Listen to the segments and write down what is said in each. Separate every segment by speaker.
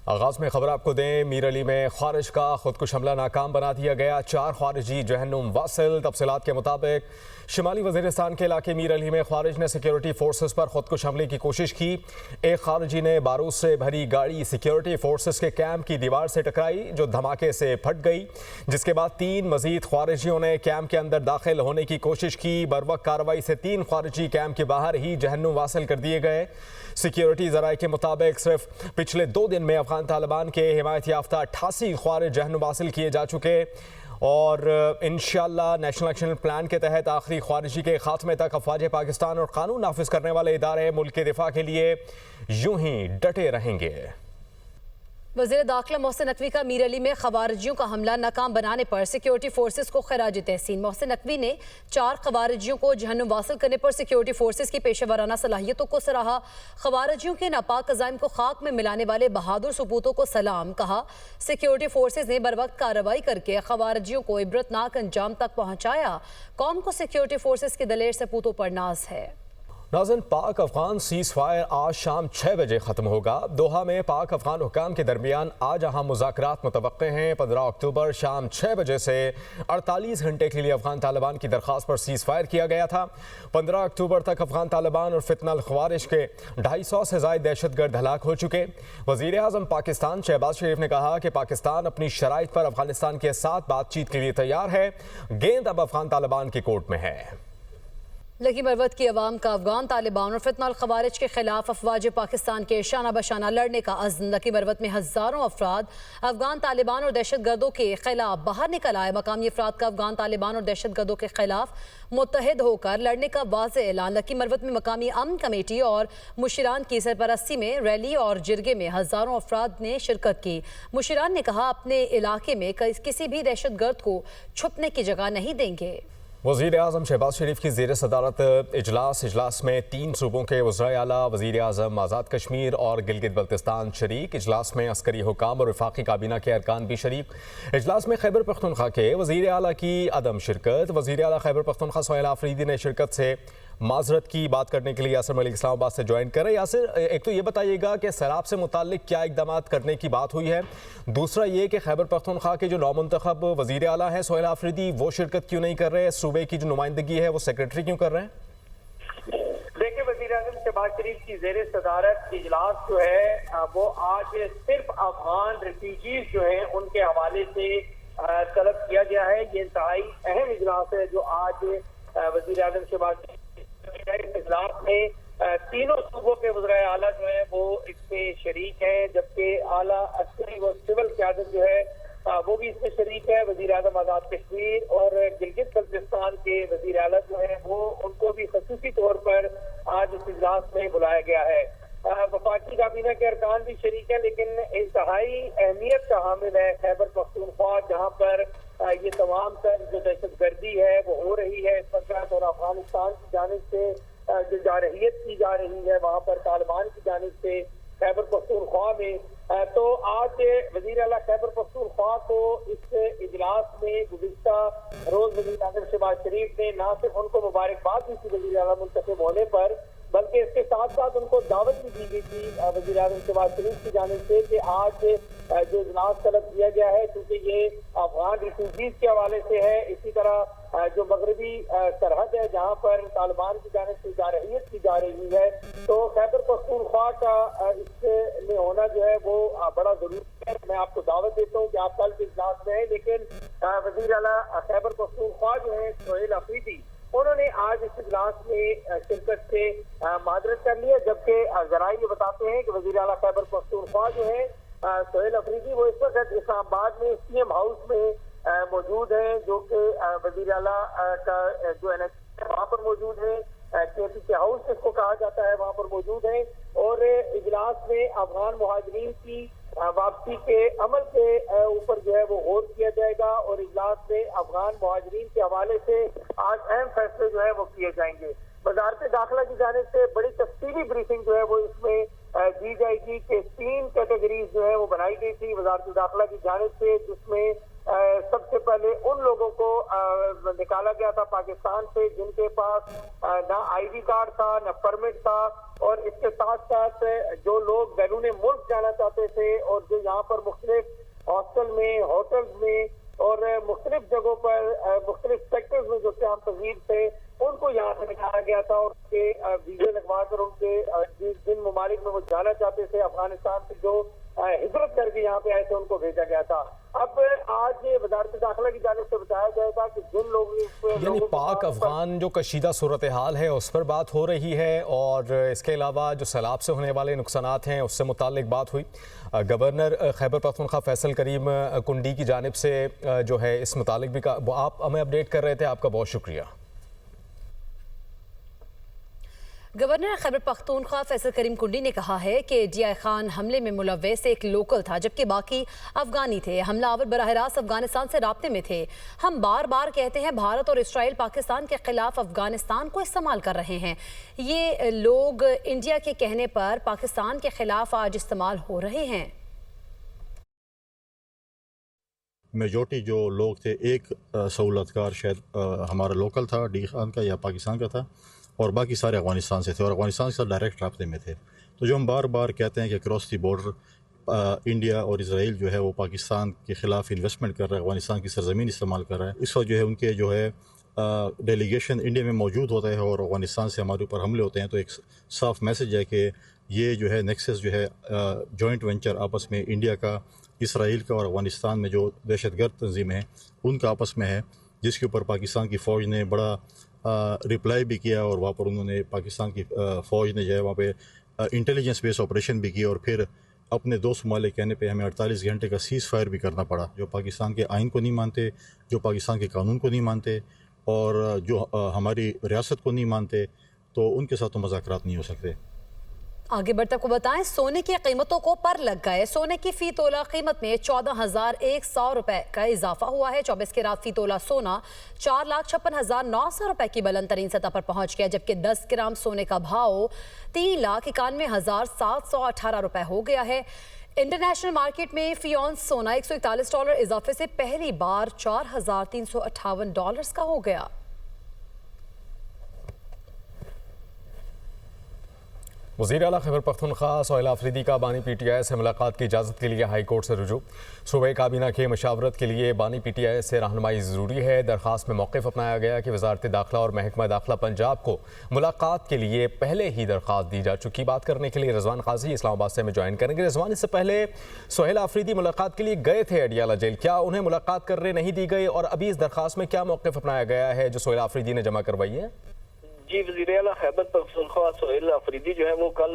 Speaker 1: आगाज में खबर आपको दें, मीर अली में ख्वारिज का खुदकुश हमला नाकाम बना दिया गया। 4 ख्वारिजी जहन्नुम वासिल। तफसीलात के मुताबिक शिमाली वजीरिस्तान के इलाके मीर अली में ख्वारिज ने सिक्योरिटी फोर्सेस पर खुदकुश हमले की कोशिश की। एक खारिजी ने बारूद से भरी गाड़ी सिक्योरिटी फोर्सेस के कैंप की दीवार से टकराई, जो धमाके से फट गई, जिसके बाद 3 मजीद ख्वारिजियों ने कैंप के अंदर दाखिल होने की कोशिश की। बर्वक्त कार्रवाई से 3 ख्वारिजी कैंप के बाहर ही जहन्नुम वासिल कर दिए गए। सिक्योरिटी ज़राए के मुताबिक सिर्फ पिछले 2 दिन में अफगान तालिबान के हिमायत याफ्ता 88 ख्वारिज जहन्नुम वासिल किए जा चुके और इंशाअल्लाह नेशनल एक्शन प्लान के तहत आखिरी ख्वारिजी के खात्मे तक अफवाज पाकिस्तान और कानून नाफिज करने वाले इदारे मुल्क के दिफा के लिए यूं ही डटे रहेंगे।
Speaker 2: वज़ीर दाखिला मोहसिन नकवी का मीर अली में खवारिजियों का हमला नाकाम बनाने पर सिक्योरिटी फोर्सेस को खराज तहसीन। मोहसिन नकवी ने 4 खवारिजियों को जहन्नुम वासिल करने पर सिक्योरिटी फोर्सेस की पेशेवराना सलाहियतों को सराहा। खवारिजियों के नापाक अज़ाइम को खाक में मिलाने वाले बहादुर सपूतों को सलाम कहा। सिक्योरिटी फोर्सेस ने बर वक्त कार्रवाई करके खवारिजियों को इबरतनाक अंजाम तक पहुँचाया। कौम को सिक्योरिटी फोर्सेस के दलेर सपूतों पर नाज है।
Speaker 1: नाज़रीन, पाक अफगान सीज़ फायर आज शाम 6 बजे ख़त्म होगा। दोहा में पाक अफगान हुक्काम के दरमियान आज अहम मुज़ाकरात मुतवक्के हैं। 15 अक्टूबर शाम 6 बजे से 48 घंटे के लिए अफगान तालिबान की दरख्वास्त पर सीज़ फायर किया गया था। 15 अक्टूबर तक अफगान तालिबान और फितनल ख्वारिज के 250 से ज़ायद दहशतगर्द हलाक हो चुके। वज़ीर आज़म पाकिस्तान शहबाज शरीफ ने कहा कि पाकिस्तान अपनी शराइत पर अफगानिस्तान के साथ बातचीत के लिए तैयार है। गेंद अब अफगान तालिबान के कोर्ट में है।
Speaker 2: लकी मरवत की अवाम का अफगान तालिबान और फितनल खवारिज के खिलाफ अफवाज पाकिस्तान के शाना बशाना लड़ने का अज़्म। लकी मरवत में हज़ारों अफराद अफगान तालिबान और दहशत गर्दों के खिलाफ बाहर निकल आए। मकामी अफराद का अफगान तालिबान और दहशत गर्दों के खिलाफ मुत्तहिद होकर लड़ने का वाज़ेह ऐलान। लकी मरवत में मकामी अमन कमेटी और मुशीरान की सरपरस्ती में रैली और जिरगे में हज़ारों अफराद ने शिरकत की। मुशीरान ने कहा, अपने इलाके में किसी भी दहशत गर्द को छुपने की जगह नहीं देंगे।
Speaker 1: वज़ीर आज़म शहबाज शरीफ की ज़ेर सदारत इजलास में 3 सूबों के वज़राए आला, वज़ीर आज़म, आज़ाद कश्मीर और गिलगित बल्तिस्तान शरीक। इजलास में अस्करी हुकाम और वफाकी काबीना के अरकान भी शरीक। इजलास में खैबर पख्तूनख्वा के वज़ीर आला की अदम शिरकत। वज़ीर आला खैबर पख्तूनख्वा सोहेल आफरीदी ने शिरकत से माजरत की। बात करने के लिए यासिर मलिक इस्लामाबाद से ज्वाइन कर रहे हैं। यासिर, एक तो ये बताइएगा कि सैलाब से मुताल्लिक क्या इकदाम करने की बात हुई है। दूसरा ये कि खैबर पख्तूनख्वा के जो नौमुंतखब वज़ीर आला हैं सोहेल आफरीदी, वो शिरकत क्यों नहीं कर रहे? सूबे की जो नुमाइंदगी है वो सेक्रेटरी क्यों कर रहे हैं?
Speaker 3: देखिए, वज़ीर आज़म शहबाज शरीफ की ज़ेर सदारत इजलास जो है वो आज सिर्फ अफगान रिफ्यूजीज जो है उनके हवाले से तलब किया गया है। ये इंतहाई अहम इजलास है जो आज वज़ीर आज़म शहबाज इस इजलास में तीनों सूबों के वज़राए आला जो है वो इसमें शरीक है, जबकि आला अस्करी व सिविल क़यादत जो है वो भी इसमें शरीक है। वज़ीर आज़म आज़ाद कश्मीर और गिलगित बल्तिस्तान के वज़ीर आला जो है वो उनको भी ख़ुसूसी तौर पर आज इस इजलास में बुलाया गया है। वफाकी काबीना के अरकान भी शरीक है, लेकिन इंतहाई अहमियत का हामिल है खैबर पख्तूनख्वा, जहाँ पर ये तमाम तर जो दहशत गर्दी है वो हो रही है इस वक्त, और अफगानिस्तान की जानिब से जो जारहियत की जा रही है वहाँ पर तालिबान की जानिब से खैबर पख्तूनख्वा में। तो आज वज़ीर आला खैबर पख्तूनख्वा को इस इजलास में गुज़िश्ता रोज वज़ीर आज़म शहबाज शरीफ ने न सिर्फ उनको मुबारकबाद दी थी वज़ीर आला मुंतखब होने पर, बल्कि इसके साथ साथ उनको दावत भी दी गई थी वज़ीर आज़म शहबाज शरीफ की जानिब से कि आज जो इजलास तलब किया गया है, क्योंकि ये अफगान रिफ्यूजीज के हवाले से है, इसी तरह जो मगरबी सरहद है जहाँ पर तालिबान की जानिब से जारहियत की जा रही है, तो खैबर पख्तूनख्वा का इसमें होना जो है वो बड़ा जरूरी है। मैं आपको दावत देता हूँ कि आप कल के इजलास में है, लेकिन वज़ीर आला खैबर पख्तूनख्वा जो है सोहेल आफरीदी, उन्होंने आज इस इजलास में शिरकत से माजरत कर लिया, जबकि जराए ये बताते हैं कि वज़ीर आला खैबर पख्तूनख्वा जो है सोहेल आफरीदी वो इस वक्त इस्लामाबाद में सीएम हाउस में मौजूद है, जो कि वज़ीर आला का जो है वहाँ पर मौजूद है। KPK हाउस जिसको कहा जाता है वहाँ पर मौजूद है, और इजलास में अफगान मुहाजिरीन की वापसी के अमल के ऊपर जो है वो गौर किया जाएगा, और इजलास में अफगान मुहाजिरीन के हवाले से आज अहम फैसले जो है वो किए जाएंगे। वज़ारत दाखिला की जानिब से बड़ी तफसीली ब्रीफिंग जो है वो इसमें दी जाएगी कि 3 कैटेगरीज जो है वो बनाई गई थी वज़ारत दाखिला की जानिब से, जिसमें सबसे पहले उन लोगों को निकाला गया था पाकिस्तान से जिनके पास ना आईडी कार्ड था, ना परमिट था, और इसके साथ साथ जो लोग बैरून मुल्क जाना चाहते थे और जो यहाँ पर मुख्तलिफ हॉस्टल में, होटल्स में और मुख्तलिफ जगहों पर मुख्तलिफ सेक्टर्स में जो श्याम पजीर थे, उनको यहाँ से निकाला गया था और उनके वीजे लगवा कर उनके जिन ममालिक में वो जाना चाहते थे अफगानिस्तान से जो हिजरत करके यहाँ पे आए थे उनको भेजा गया था। अब आज वजारत दाखिला की जानिब से बताया जाएगा कि जिन लोगों
Speaker 1: यानी पाक अफगान जो कशीदा सूरत हाल है उस पर बात हो रही है और इसके अलावा जो सैलाब से होने वाले नुकसानात हैं उससे मुतालिक बात हुई। गवर्नर खैबर पख्तूनख्वा फैसल करीम कुंडी की जानिब से जो है इस मुतालिक भी आप हमें अपडेट कर रहे थे, आपका बहुत शुक्रिया।
Speaker 2: गवर्नर खैबर पख्तूनख्वा फैसल करीम कुंडी ने कहा है कि DI खान हमले में मुलव्वस एक लोकल था जबकि बाकी अफगानी थे। हमलावर बराह रास्त अफगानिस्तान से राब्ते में थे। हम बार बार कहते हैं भारत और इसराइल पाकिस्तान के खिलाफ अफगानिस्तान को इस्तेमाल कर रहे हैं। ये लोग इंडिया के कहने पर पाकिस्तान के खिलाफ आज इस्तेमाल हो रहे हैं।
Speaker 4: मेजॉरिटी जो लोग थे, एक सहूलतकार शायद हमारा लोकल था, DI खान का या पाकिस्तान का था, और बाकी सारे अफगानिस्तान से थे और अफगानिस्तान के साथ डायरेक्ट राब्ते में थे। तो जो हम बार बार कहते हैं कि क्रॉस दी बॉर्डर इंडिया और इसराइल जो है वो पाकिस्तान के ख़िलाफ़ इन्वेस्टमेंट कर रहा है, अफगानिस्तान की सरजमीन इस्तेमाल कर रहा है, इस वक्त जो है उनके जो है डेलीगेशन इंडिया में मौजूद होता है और अफगानिस्तान से हमारे ऊपर हमले होते हैं, तो एक साफ मैसेज है कि ये जो है नेक्सस जो है जॉइंट वेंचर आपस में इंडिया का, इसराइल का और अफगानिस्तान में जो दहशतगर्द तंजीमें हैं उनका आपस में है, जिसके ऊपर पाकिस्तान की फ़ौज ने बड़ा रिप्लाई भी किया और वहाँ पर उन्होंने पाकिस्तान की फ़ौज ने जो है वहाँ पे इंटेलिजेंस बेस ऑपरेशन भी किया और फिर अपने दोस्त ममालिक कहने पे हमें 48 घंटे का सीज़ फायर भी करना पड़ा। जो पाकिस्तान के आइन को नहीं मानते, जो पाकिस्तान के कानून को नहीं मानते और जो हमारी रियासत को नहीं मानते, तो उनके साथ तो मुज़ाकरात नहीं हो सकते।
Speaker 2: आगे बढ़ते आपको बताएं, सोने की कीमतों को पर लग गए। सोने की फी तोला कीमत में 14,100 रुपए का इजाफा हुआ है। 24 कैरेट फी तोला सोना 4,56,900 रुपए की बुलंद तरीन सतह पर पहुंच गया, जबकि 10 ग्राम सोने का भाव 3,91,718 रुपए हो गया है। इंटरनेशनल मार्केट में फी ऑन्स सोना $141 इजाफे से पहली बार $4,358 का हो गया।
Speaker 1: वज़ीर आला खैबर पख्तूनख्वा सोहेल आफरीदी का बानी PTI से मुलाकात की इजाज़त के लिए हाई कोर्ट से रुजू। सूबे काबीना के मशावरत के लिए बानी PTI से रहनुमाई ज़रूरी है। दरख्वास्त में मौक़िफ़ अपनाया गया कि वज़ारत दाखिला और महकमा दाखिला पंजाब को मुलाकात के लिए पहले ही दरख्वास्त दी जा चुकी। बात करने के लिए रिजवान काजी इस्लामाबाद से हमें ज्वाइन करेंगे। रिजवान, इससे पहले सोहेल आफरीदी मुलाकात के लिए गए थे अडियाला जेल, क्या उन्हें मुलाकात करने नहीं दी गई और अभी इस दरख्वास्त में क्या मौक़िफ़ अपनाया गया है जो सोहेल आफरीदी ने जमा करवाई है?
Speaker 5: जी, वज़ीर आला खैबर पख्तूनख्वा सोहेल आफरीदी जो है वो कल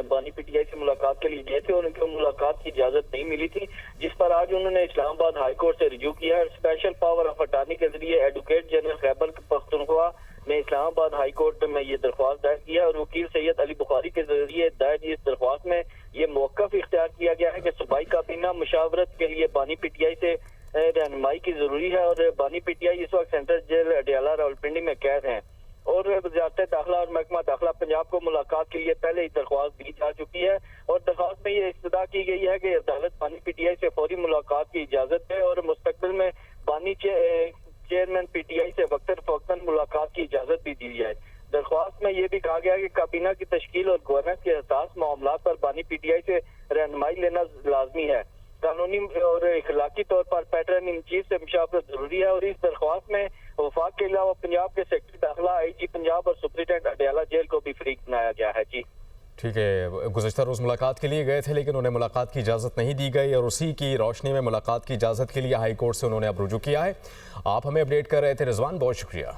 Speaker 5: बानी PTI से मुलाकात के लिए गए थे और उनको मुलाकात की इजाजत नहीं मिली थी, जिस पर आज उन्होंने इस्लामाबाद हाई कोर्ट से रिज्यू किया है। स्पेशल पावर ऑफ अटॉर्नी के जरिए एडवोकेट जनरल खैबर पख्तूनख्वा ने इस्लामाबाद हाई कोर्ट में ये दरख्वास्त दायर किया और वकील सैयद अली बुखारी के जरिए दायर इस दरख्वास्त में ये मौक़िफ़ इख्तियार किया गया है कि सूबाई काबीना मुशावरत के लिए बानी PTI से रहनुमाई की जरूरी है और बानी PTI इस वक्त सेंट्रल जेल अडियाला रावलपिंडी में कैद हैं और वज़ारत दाखिला और महकमा दाखिला पंजाब को मुलाकात के लिए पहले ही दरख्वास्त दी जा चुकी है और दरख्वास्त में ये इस्तदा की गई है कि अदालत बानी PTI से फौरी मुलाकात की इजाजत दे और मुस्तकबिल में बानी चेयरमैन PTI से वक्तन मुलाकात की इजाजत भी दी जाए। दरख्वास्त में ये भी कहा गया है कि काबीना की तश्कील और गवर्नेंस के हसास मामलात पर बानी PTI से रहनुमाई लेना लाजमी है। कानूनी और इखलाकी तौर पर पैटर्न इन चीफ से मुशावरत जरूरी है और इस दरख्वास्त में वफाक के अलावा पंजाब के सेक्रेटरी दाखिला, IG पंजाब और सुप्रिटेंडेंट अडियाला जेल को भी फ्री बनाया गया है। जी
Speaker 1: ठीक है, गुज़श्ता रोज़ मुलाकात के लिए गए थे लेकिन उन्हें मुलाकात की इजाज़त नहीं दी गई और उसी की रोशनी में मुलाकात की इजाज़त के लिए हाई कोर्ट से उन्होंने अब रुजू किया है। आप हमें अपडेट कर रहे थे रिजवान, बहुत शुक्रिया।